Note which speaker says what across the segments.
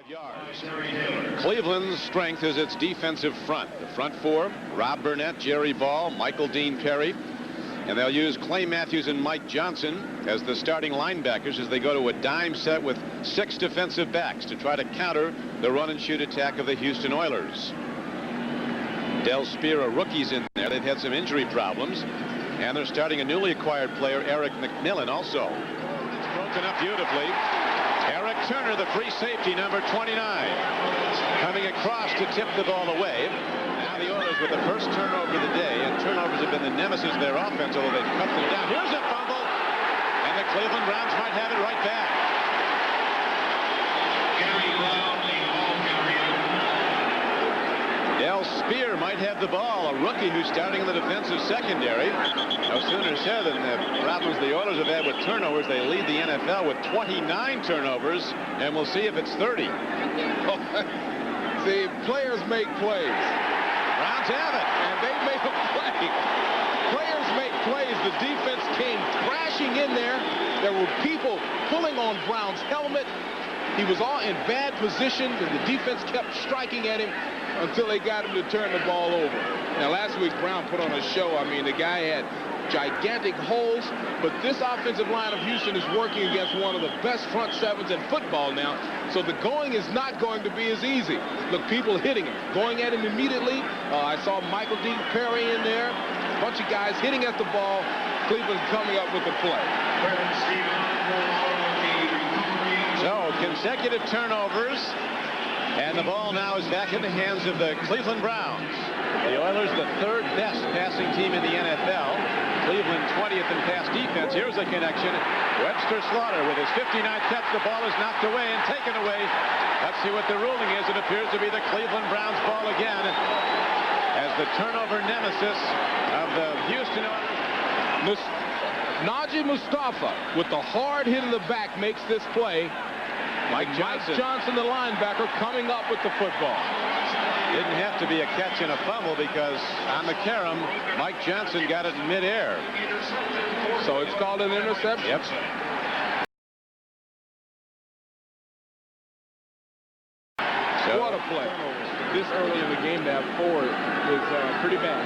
Speaker 1: Yards. Cleveland's strength is its defensive front. The front four: Rob Burnett, Jerry Ball, Michael Dean Perry. And they'll use Clay Matthews and Mike Johnson as the starting linebackers as they go to a dime set with 6 defensive backs to try to counter the run and shoot attack of the Houston Oilers. Del Speer, a rookie's in there. They've had some injury problems. And they're starting a newly acquired player, Eric McMillan, also. It's broken up beautifully. Eric Turner, the free safety, number 29, coming across to tip the ball away. Now the Oilers with the first turnover of the day, and turnovers have been the nemesis of their offense, although they've cut them down. Here's a fumble, and the Cleveland Browns might have it right back. Del Speer might have the ball, a rookie who's starting in the defensive secondary. No sooner said than the problems the Oilers have had with turnovers. They lead the NFL with 29 turnovers, and we'll see if it's 30.
Speaker 2: The players make plays.
Speaker 1: Browns have it.
Speaker 2: And they make a play. Players make plays. The defense came crashing in there. There were people pulling on Brown's helmet. He was all in bad position, and the defense kept striking at him until they got him to turn the ball over. Now, last week, Brown put on a show. I mean, the guy had gigantic holes, but this offensive line of Houston is working against one of the best front sevens in football now, so the going is not going to be as easy. Look, people hitting him, going at him immediately. I saw Michael Dean Perry in there, a bunch of guys hitting at the ball. Cleveland coming up with the play.
Speaker 1: So, consecutive turnovers. And the ball now is back in the hands of the Cleveland Browns. The Oilers, the 3rd best passing team in the NFL. Cleveland 20th in pass defense. Here's a connection. Webster Slaughter with his 59th catch. The ball is knocked away and taken away. Let's see what the ruling is. It appears to be the Cleveland Browns ball again as the turnover nemesis of the Houston Oilers.
Speaker 2: Najee Mustafa with the hard hit in the back makes this play. Mike Johnson, the linebacker, coming up with the football.
Speaker 1: Didn't have to be a catch and a fumble because on the carom, Mike Johnson got it in midair.
Speaker 2: So it's called an interception?
Speaker 1: Yep. So,
Speaker 2: what a play. This early in the game to have 4 is pretty bad.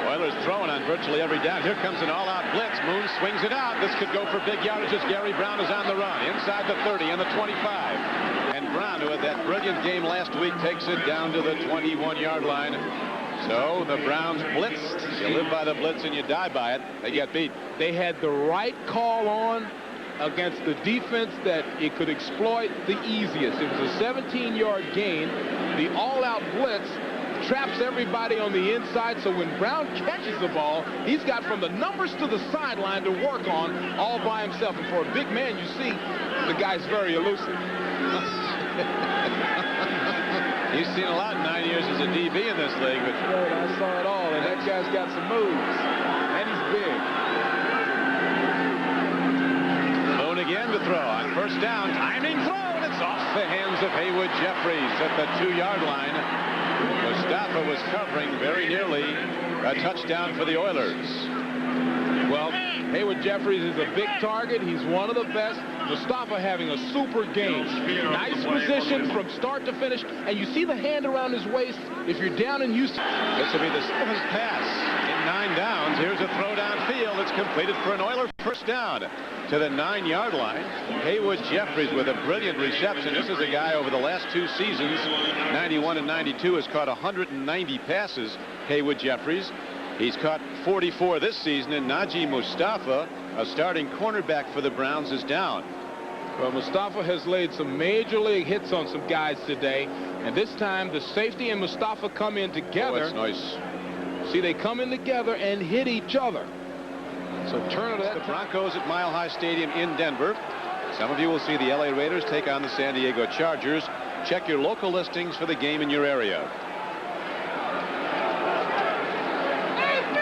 Speaker 1: Oilers throwing on virtually every down. Here comes an all-out blitz. Moon swings it out. This could go for big yardage as Gary Brown is on the run. Inside the 30 and the 25. And Brown, who had that brilliant game last week, takes it down to the 21-yard line. So the Browns blitzed. You live by the blitz and you die by it. They get beat.
Speaker 2: They had the right call on against the defense that it could exploit the easiest. It was a 17-yard gain. The all-out blitz traps everybody on the inside, so when Brown catches the ball, he's got from the numbers to the sideline to work on all by himself. And for a big man, you see, the guy's very elusive.
Speaker 1: He's seen a lot in 9 years as a DB in this league. But
Speaker 2: I saw it all, and that guy's got some moves, and he's big.
Speaker 1: Moon again to throw on first down. Timing throw, and it's off the hands of Haywood Jeffries at the 2-yard line. Mustafa was covering very nearly a touchdown for the Oilers.
Speaker 2: Well, Haywood Jeffries is a big target. He's one of the best. Mustafa having a super game. Nice position from start to finish. And you see the hand around his waist if you're down in Houston.
Speaker 1: This will be the 7th pass in 9 downs. Here's a throw downfield. It's completed for an Oiler first down to the 9-yard line. Haywood Jeffries with a brilliant reception. This is a guy over the last 2 seasons, 91 and 92, has caught 190 passes. Haywood Jeffries. He's caught 44 this season, and Najee Mustafa, a starting cornerback for the Browns, is down.
Speaker 2: Well, Mustafa has laid some major league hits on some guys today, and this time the safety and Mustafa come in together.
Speaker 1: Oh, that's nice.
Speaker 2: See, they come in together and hit each other. So turn it.
Speaker 1: The Broncos at Mile High Stadium in Denver. Some of you will see the LA Raiders take on the San Diego Chargers. Check your local listings for the game in your area.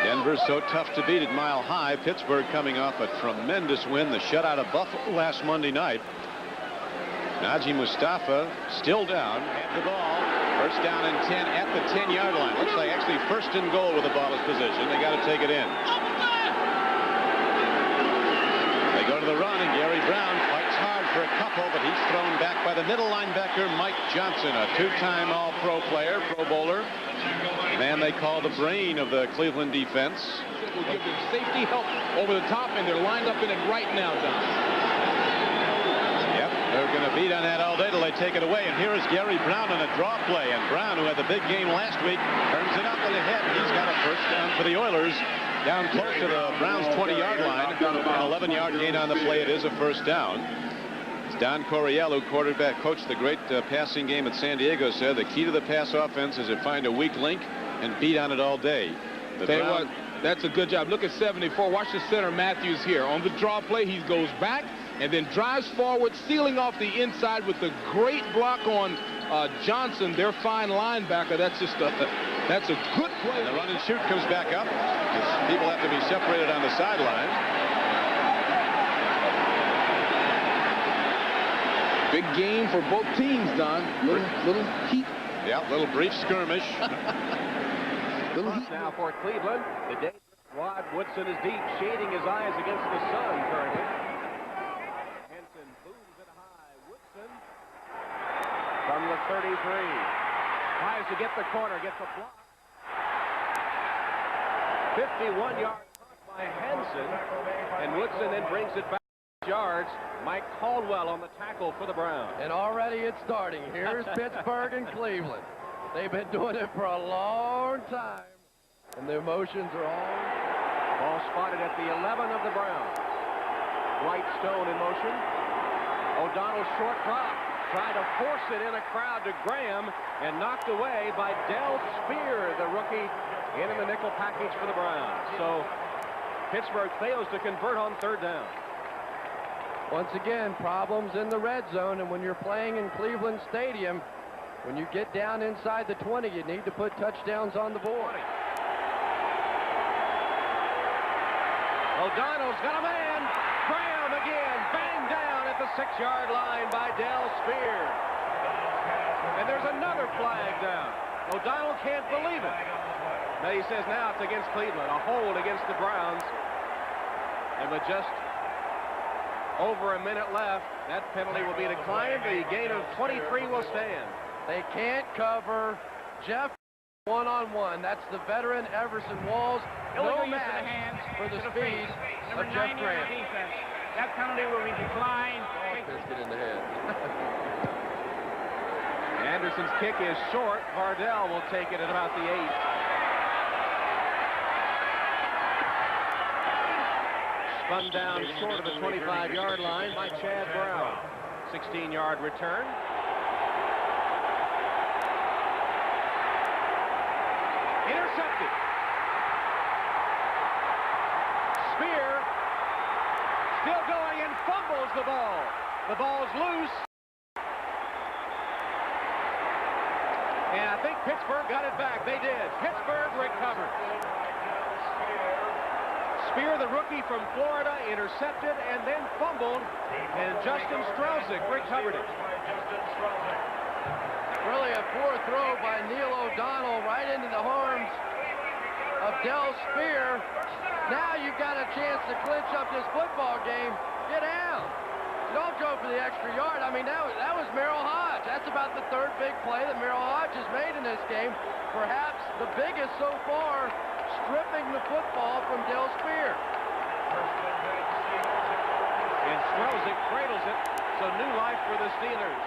Speaker 1: Denver's so tough to beat at Mile High. Pittsburgh coming off a tremendous win, the shutout of Buffalo last Monday night. Najee Mustafa still down. The ball. First down and 10 at the 10-yard line. Looks like actually first and goal with the ball is position. They got to take it in. They go to the run, and Gary Brown fights hard for a couple, but he's thrown back by the middle linebacker, Mike Johnson, a two-time All-Pro player, Pro Bowler. The man they call the brain of the Cleveland defense.
Speaker 2: It will give them safety help over the top, and they're lined up in it right now, Don.
Speaker 1: Yep, they're going to beat on that all day till they take it away. And here is Gary Brown on a draw play. And Brown, who had the big game last week, turns it up in the head. He's got a first down for the Oilers. Down close to the Browns' 20-yard line. An 11-yard gain on the play. It is a first down. It's Don Coryell, who coached the great passing game at San Diego, said the key to the pass offense is to find a weak link and beat on it all day.
Speaker 2: That's a good job. Look at 74. Watch the center, Matthews, here. On the draw play, he goes back and then drives forward, sealing off the inside with the great block on Johnson, their fine linebacker. That's just that's a good play.
Speaker 1: And the run and shoot comes back up. People have to be separated on the sideline.
Speaker 2: Big game for both teams, Don. Little heat.
Speaker 1: Yeah, little brief skirmish.
Speaker 3: Now for Cleveland, the dangerous Rod Woodson is deep, shading his eyes against the sun currently. Henson booms it high. Woodson from the 33. Tries to get the corner, gets a block. 51-yard block by Henson, and Woodson then brings it back yards. Mike Caldwell on the tackle for the Browns.
Speaker 4: And already it's starting. Here's Pittsburgh and Cleveland. They've been doing it for a long time, and the emotions are on.
Speaker 3: Ball spotted at the 11 of the Browns. White Stone in motion. O'Donnell's short drop. Tried to force it in a crowd to Graham, and knocked away by Del Speer, the rookie, in the nickel package for the Browns. So Pittsburgh fails to convert on third down.
Speaker 4: Once again, problems in the red zone, and when you're playing in Cleveland Stadium, when you get down inside the 20, you need to put touchdowns on the board.
Speaker 3: O'Donnell's got a man. Graham again, banged down at the 6-yard line by Del Speer. And there's another flag down. O'Donnell can't believe it. Now he says now it's against Cleveland, a hold against the Browns. And with just over a minute left, that penalty will be declined. The gain of 23 will stand.
Speaker 4: They can't cover Jeff one-on-one. That's the veteran Everson Walls. No match for the speed of Jeff Graham.
Speaker 5: That penalty will be declined.
Speaker 4: Biscuit in the head.
Speaker 3: Anderson's kick is short. Vardell will take it at about the 8. Spun down short of the 25-yard line by Chad Brown. 16-yard return. Intercepted. Speer still going and fumbles the ball. The ball's loose. And I think Pittsburgh got it back. They did. Pittsburgh recovered. Speer, the rookie from Florida, intercepted and then fumbled, and Justin Strelzik recovered it.
Speaker 4: Really a poor throw by Neil O'Donnell right into the arms of Del Speer. Now you've got a chance to clinch up this football game. Get out. Don't go for the extra yard. I mean, that was Merrill Hodge. That's about the third big play that Merrill Hodge has made in this game. Perhaps the biggest so far, stripping the football from Del Speer.
Speaker 3: And Strelzik cradles it, so new life for the Steelers.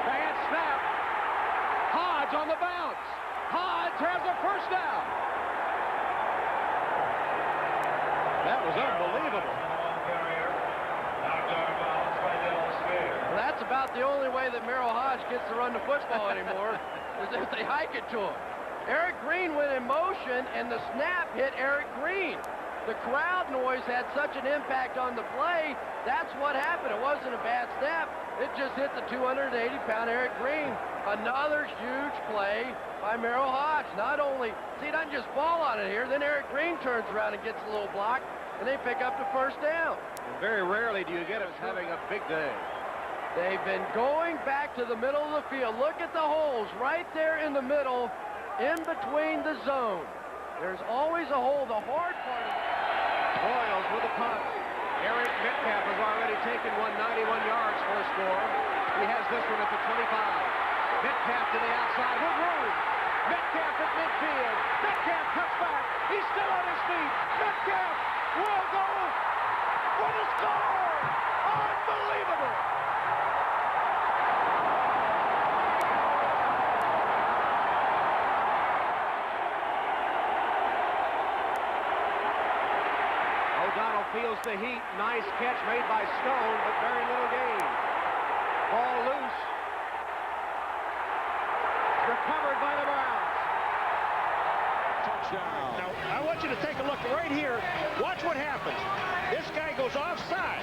Speaker 3: Bad snap. Hodge on the bounce. Hodge has a first down. That was unbelievable.
Speaker 4: Well, that's about the only way that Merrill Hodge gets to run the football anymore, is if they hike it to him. Eric Green went in motion, and the snap hit Eric Green. The crowd noise had such an impact on the play. That's what happened. It wasn't a bad snap. It just hit the 280-pound Eric Green. Another huge play by Merrill Hodge. Not only, see, he doesn't just fall on it here. Then Eric Green turns around and gets a little block, and they pick up the first down.
Speaker 3: And very rarely do you get us having a big day.
Speaker 4: They've been going back to the middle of the field. Look at the holes right there in the middle, in between the zone. There's always a hole. The hard part
Speaker 3: Royals with a punt. Eric Metcalf has already taken 191 yards for a score. He has this one at the 25. Metcalf to the outside with room. Metcalf at midfield. Metcalf cuts back. He's still on his feet. Metcalf will go for the score. Unbelievable. O'Donnell feels the heat. Nice catch made by Stone, but very little gain. Ball loose. Recovered by the Browns. Touchdown.
Speaker 6: Now, I want you to take a look right here. Watch what happens. This guy goes offside.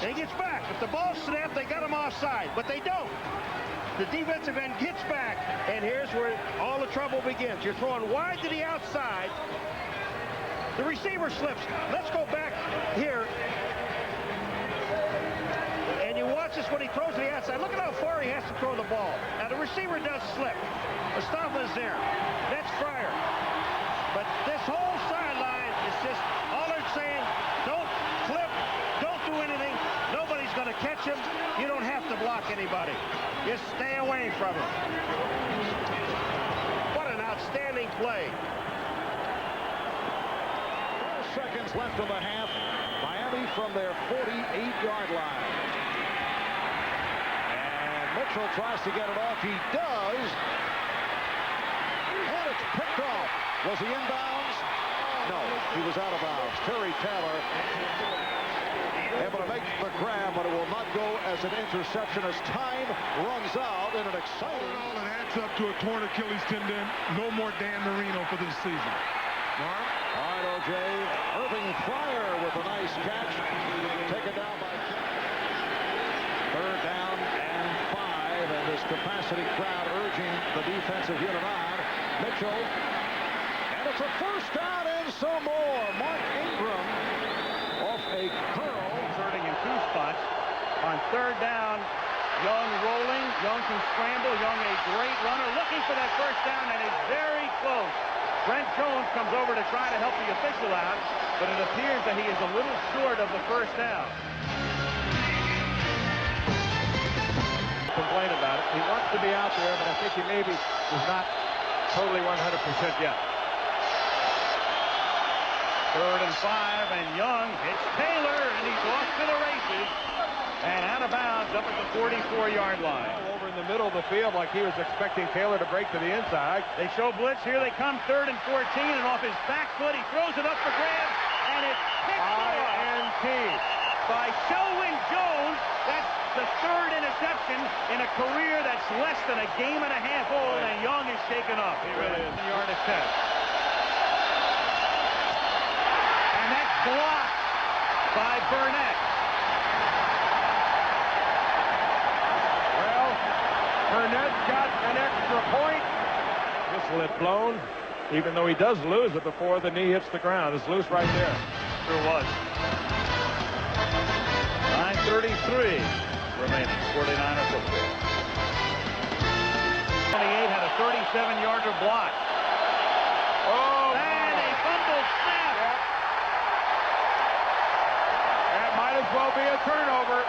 Speaker 6: And he gets back. If the ball's snapped, they got him offside, but they don't. The defensive end gets back, and here's where all the trouble begins. You're throwing wide to the outside. The receiver slips. Let's go back here. And you watch this when he throws to the outside. Look at how far he has to throw the ball. Now, the receiver does slip. Mustafa is there. That's Speer. But this whole sideline is just, all they're saying, don't flip, don't do anything. Nobody's going to catch him. You don't have to block anybody. Just stay away from him. What an outstanding play.
Speaker 7: 12 seconds left in the half. Miami from their 48-yard line. And Mitchell tries to get it off. He does. And it's picked off. Was he inbounds? No, he was out of bounds. Terry Taylor able to make the grab, but it will not go as an interception as time runs out in an exciting...
Speaker 8: All it adds up to a torn Achilles tendon. No more Dan Marino for this season. Mark?
Speaker 7: All right, O.J. Irving Fryar with a nice catch. Taken down by... Third down and 5, and this capacity crowd urging the defensive unit on. Mitchell, and it's a first down and some more. Mark Ingram off a curl.
Speaker 5: Inserting in two spots. On third down, Young rolling. Young can scramble. Young a great runner, looking for that first down, and is very close. Brent Jones comes over to try to help the official out, but it appears that he is a little short of the first down.
Speaker 3: Complain about it. He wants to be out there, but I think he maybe is not totally 100% yet.
Speaker 5: Third and 5, and Young hits Taylor, and he's off to the races. And out of bounds up at the 44-yard line.
Speaker 3: Over in the middle of the field like he was expecting Taylor to break to the inside.
Speaker 5: They show blitz. Here they come, 3rd and 14, and off his back foot, he throws it up for grabs, and it's picked off by Shelwyn Jones. That's the 3rd interception in a career that's less than a game and a half old, and Young is shaken up.
Speaker 3: He really is.
Speaker 5: Yard attempt. And that's blocked by Burnett.
Speaker 3: Burnett got an extra point. Whistle had blown, even though he does lose it before the knee hits the ground. It's loose right there.
Speaker 5: Sure was. 9:33 remaining. 49er football. 28 had a 37-yarder block.
Speaker 3: Oh,
Speaker 5: And a fumble snap.
Speaker 3: that might as well be a turnover.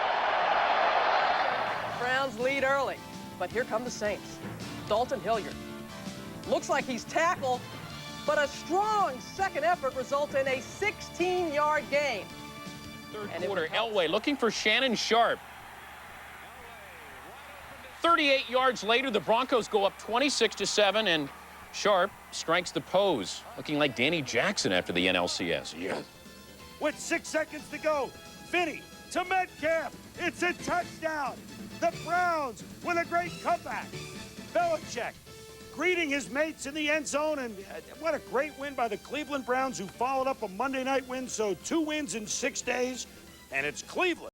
Speaker 9: Browns lead early, but here come the Saints. Dalton Hilliard. Looks like he's tackled, but a strong second effort results in a 16-yard gain.
Speaker 10: Third quarter, Elway looking for Shannon Sharp. 38 yards later, the Broncos go up 26-7, and Sharp strikes the pose, looking like Danny Jackson after the NLCS. Yes.
Speaker 6: With 6 seconds to go, Finney to Metcalf. It's a touchdown. The Browns with a great comeback. Belichick greeting his mates in the end zone, and what a great win by the Cleveland Browns, who followed up a Monday night win. So 2 wins in 6 days, and it's Cleveland.